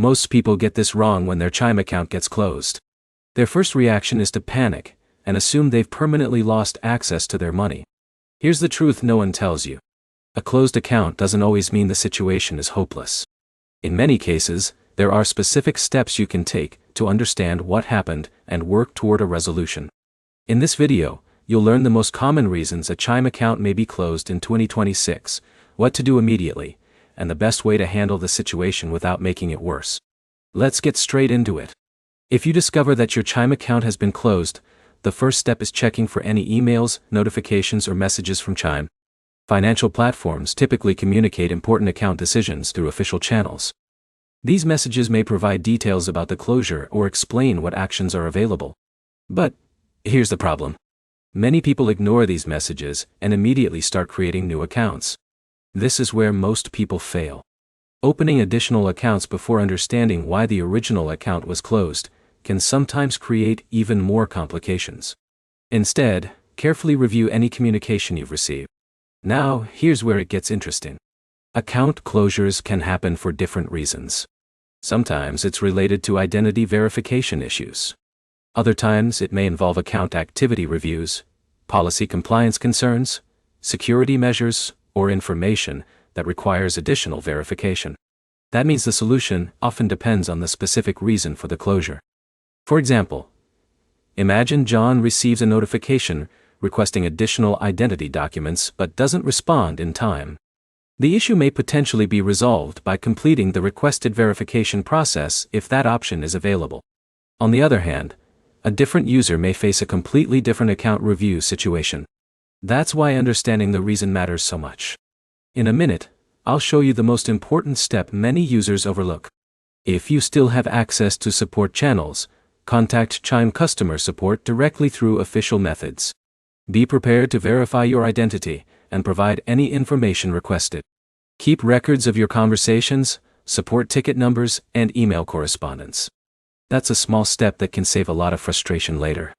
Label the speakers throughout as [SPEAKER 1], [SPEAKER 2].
[SPEAKER 1] Most people get this wrong when their Chime account gets closed. Their first reaction is to panic and assume they've permanently lost access to their money. Here's the truth no one tells you. A closed account doesn't always mean the situation is hopeless. In many cases, there are specific steps you can take to understand what happened and work toward a resolution. In this video, you'll learn the most common reasons a Chime account may be closed in 2026, what to do immediately, and the best way to handle the situation without making it worse. Let's get straight into it. If you discover that your Chime account has been closed, the first step is checking for any emails, notifications, or messages from Chime. Financial platforms typically communicate important account decisions through official channels. These messages may provide details about the closure or explain what actions are available. But here's the problem. Many people ignore these messages and immediately start creating new accounts. This is where most people fail. Opening additional accounts before understanding why the original account was closed can sometimes create even more complications. Instead, carefully review any communication you've received. Now, here's where it gets interesting. Account closures can happen for different reasons. Sometimes it's related to identity verification issues. Other times it may involve account activity reviews, policy compliance concerns, security measures, or information that requires additional verification. That means the solution often depends on the specific reason for the closure. For example, imagine John receives a notification requesting additional identity documents but doesn't respond in time. The issue may potentially be resolved by completing the requested verification process if that option is available. On the other hand, a different user may face a completely different account review situation. That's why understanding the reason matters so much. In a minute, I'll show you the most important step many users overlook. If you still have access to support channels, contact Chime customer support directly through official methods. Be prepared to verify your identity and provide any information requested. Keep records of your conversations, support ticket numbers, and email correspondence. That's a small step that can save a lot of frustration later.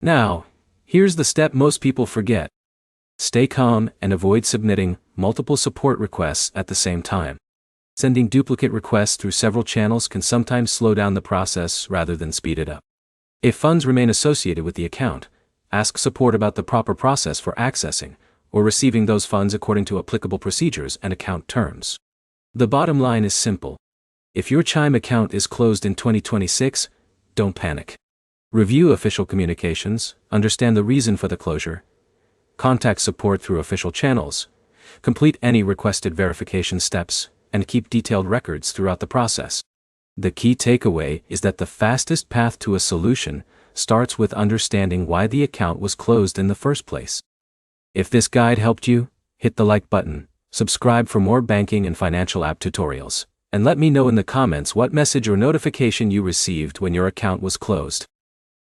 [SPEAKER 1] Now, here's the step most people forget. Stay calm and avoid submitting multiple support requests at the same time. Sending duplicate requests through several channels can sometimes slow down the process rather than speed it up. If funds remain associated with the account, ask support about the proper process for accessing or receiving those funds according to applicable procedures and account terms. The bottom line is simple. If your Chime account is closed in 2026, don't panic. Review official communications, understand the reason for the closure, contact support through official channels, complete any requested verification steps, and keep detailed records throughout the process. The key takeaway is that the fastest path to a solution starts with understanding why the account was closed in the first place. If this guide helped you, hit the like button, subscribe for more banking and financial app tutorials, and let me know in the comments what message or notification you received when your account was closed.